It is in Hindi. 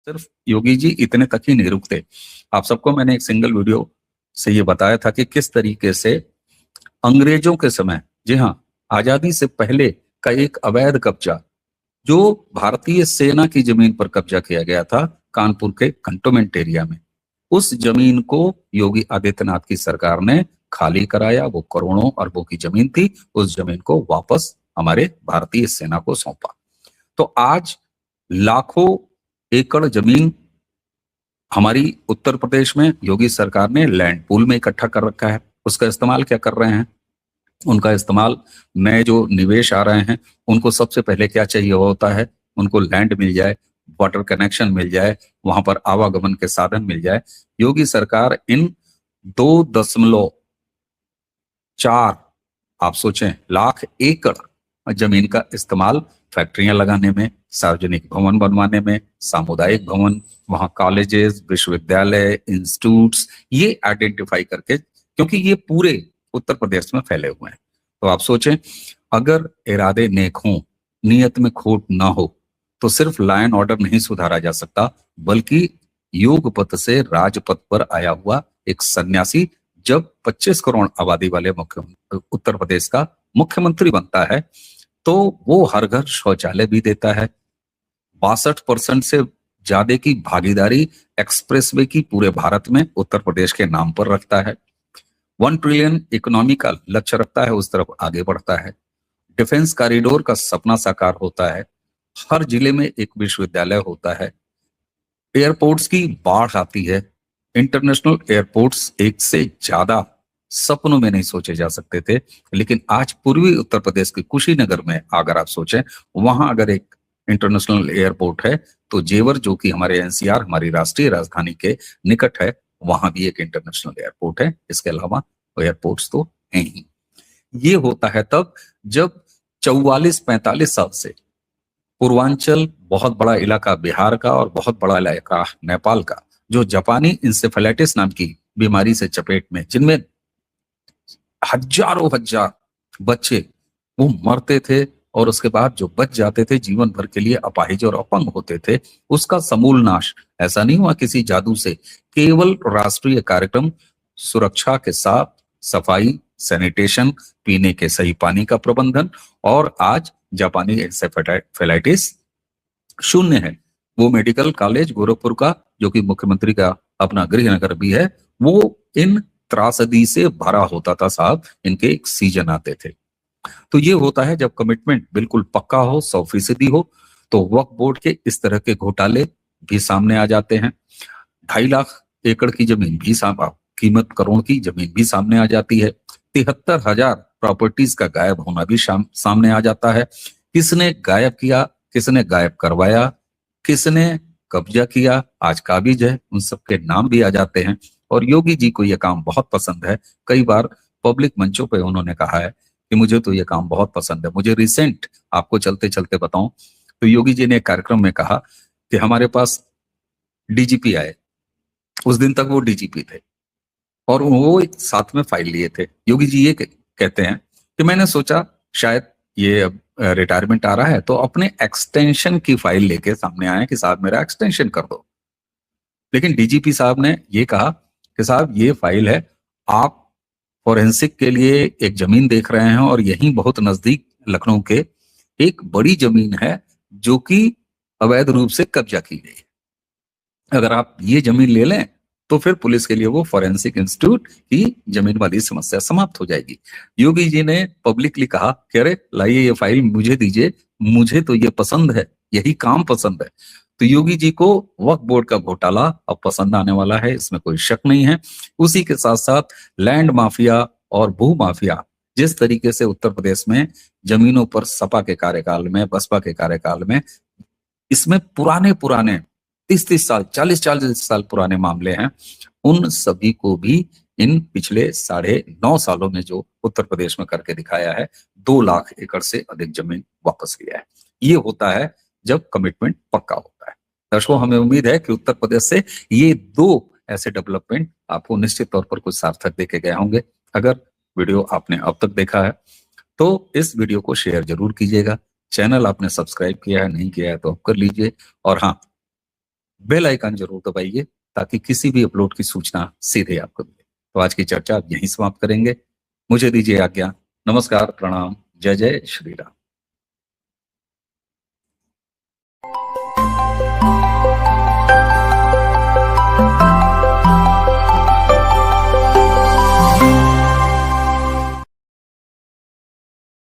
सिर्फ योगी जी इतने तक ही नहीं रुकते। आप सबको मैंने एक सिंगल वीडियो से ये बताया था कि किस तरीके से अंग्रेजों के समय, जी हाँ, आजादी से पहले का एक अवैध कब्जा जो भारतीय सेना की जमीन पर कब्जा किया गया था कानपुर के कंटोनमेंट एरिया में, उस जमीन को योगी आदित्यनाथ की सरकार ने खाली कराया। वो करोड़ों अरबों की जमीन थी, उस जमीन को वापस हमारे भारतीय सेना को सौंपा। तो आज लाखों एकड़ जमीन हमारी उत्तर प्रदेश में योगी सरकार ने लैंड पूल में इकट्ठा कर रखा है। उसका इस्तेमाल क्या कर रहे हैं? उनका इस्तेमाल, नए जो निवेश आ रहे हैं उनको सबसे पहले क्या चाहिए होता है? उनको लैंड मिल जाए, वाटर कनेक्शन मिल जाए, वहां पर आवागमन के साधन मिल जाए। योगी सरकार इन 2.4, आप सोचें, लाख एकड़ जमीन का इस्तेमाल फैक्ट्रियां लगाने में, सार्वजनिक भवन बनवाने में, सामुदायिक भवन, वहां कॉलेजेस, विश्वविद्यालय, इंस्टीट्यूट्स, ये आइडेंटिफाई करके, क्योंकि ये पूरे उत्तर प्रदेश में फैले हुए हैं। तो आप सोचें, अगर इरादे नेक हों, नियत में खोट ना हो, तो सिर्फ लॉ एंड ऑर्डर नहीं सुधारा जा सकता, बल्कि योग पथ से राजपथ पर आया हुआ एक सन्यासी जब 25 करोड़ आबादी वाले उत्तर प्रदेश का मुख्यमंत्री बनता है, तो वो हर घर शौचालय भी देता है। 62% से ज्यादा की भागीदारी एक्सप्रेसवे की पूरे भारत में उत्तर प्रदेश के नाम पर रखता है। 1 ट्रिलियन इकोनॉमी का लक्ष्य रखता है, उस तरफ आगे बढ़ता है। डिफेंस कॉरिडोर का सपना साकार होता है। हर जिले में एक विश्वविद्यालय होता है। एयरपोर्ट्स की बाढ़ आती है। इंटरनेशनल एयरपोर्ट्स एक से ज्यादा सपनों में नहीं सोचे जा सकते थे, लेकिन आज पूर्वी उत्तर प्रदेश के कुशीनगर में अगर आप सोचें, वहां अगर एक इंटरनेशनल एयरपोर्ट है, तो जेवर, जो कि हमारे एनसीआर, हमारी राष्ट्रीय राजधानी के निकट है, वहां भी एक इंटरनेशनल एयरपोर्ट है। इसके अलावा एयरपोर्ट्स तो हैं ही। ये होता है तब जब 44-45 साल से पूर्वांचल, बहुत बड़ा इलाका बिहार का और बहुत बड़ा इलाका नेपाल का, जो जापानी इंसेफेलाइटिस नाम की बीमारी से चपेट में, जिनमें हजारों हजार बच्चे वो मरते थे, और उसके बाद जो बच जाते थे जीवन भर के लिए अपाहिज और अपंग होते थे, उसका समूल नाश ऐसा नहीं हुआ किसी जादू से, केवल राष्ट्रीय कार्यक्रम, सुरक्षा के साथ सफाई, सैनिटेशन, पीने के सही पानी का प्रबंधन, और आज जापानी इंसेफेलाइटिस शून्य है। वो मेडिकल कॉलेज गोरखपुर का, जो कि मुख्यमंत्री का अपना गृह नगर भी है, वो इन त्रासदी से भरा होता था साहब। इनके एक सीजन आते थे। तो ये होता है जब कमिटमेंट बिल्कुल पक्का हो, 100% हो, तो वक्फ बोर्ड के इस तरह के घोटाले भी सामने आ जाते हैं। 2.5 लाख एकड़ की जमीन भी कीमत करोड़ की जमीन भी सामने आ जाती है। 73,000 प्रॉपर्टीज का गायब होना भी सामने आ जाता है। किसने गायब किया, किसने गायब करवाया, किसने कब्जा किया, आज काबिज है, उन सबके नाम भी आ जाते हैं। और योगी जी को यह काम बहुत पसंद है। कई बार पब्लिक मंचों पे उन्होंने कहा है कि मुझे तो ये काम बहुत पसंद है। मुझे रिसेंट आपको चलते चलते बताऊं, तो योगी जी ने एक कार्यक्रम में कहा कि हमारे पास डीजीपी आए। उस दिन तक वो डीजीपी थे और वो एक साथ में फाइल लिए थे। योगी जी ये कहते हैं कि मैंने सोचा शायद ये अब रिटायरमेंट आ रहा है, तो अपने एक्सटेंशन की फाइल लेके सामने आए कि साहब मेरा एक्सटेंशन कर दो। लेकिन डीजीपी साहब ने ये कहा कि साहब ये फाइल है, आप फॉरेंसिक के लिए एक जमीन देख रहे हैं, और यहीं बहुत नजदीक लखनऊ के एक बड़ी जमीन है जो कि अवैध रूप से कब्जा की गई है। अगर आप ये जमीन ले लें तो फिर पुलिस के लिए वो फॉरेंसिक इंस्टीट्यूट की जमीन वाली समस्या समाप्त हो जाएगी। योगी जी ने पब्लिकली कहा कि अरे लाइए ये फाइल मुझे दीजिए, मुझे तो ये पसंद है, यही काम पसंद है। तो योगी जी को वक्फ बोर्ड का घोटाला अब पसंद आने वाला है, इसमें कोई शक नहीं है। उसी के साथ साथ लैंड माफिया और भू माफिया, जिस तरीके से उत्तर प्रदेश में जमीनों पर सपा के कार्यकाल में, बसपा के कार्यकाल में, इसमें पुराने पुराने 30-30 साल, 40-40 साल पुराने मामले हैं, उन सभी को भी इन पिछले 9.5 सालों में जो उत्तर प्रदेश में करके दिखाया है, 2 लाख एकड़ से अधिक जमीन वापस लिया है। ये होता है जब कमिटमेंट पक्का होता है। दर्शकों, हमें उम्मीद है कि उत्तर प्रदेश से ये 2 ऐसे डेवलपमेंट आपको निश्चित तौर पर कुछ सार्थक देखे गए होंगे। अगर वीडियो आपने अब तक देखा है तो इस वीडियो को शेयर जरूर कीजिएगा। चैनल आपने सब्सक्राइब किया है, नहीं किया है तो अब कर लीजिए। और हाँ, बेल आइकन जरूर दबाइए ताकि किसी भी अपलोड की सूचना सीधे आपको मिले। तो आज की चर्चा अब यहीं समाप्त करेंगे। मुझे दीजिए आज्ञा। नमस्कार, प्रणाम, जय जय श्री राम।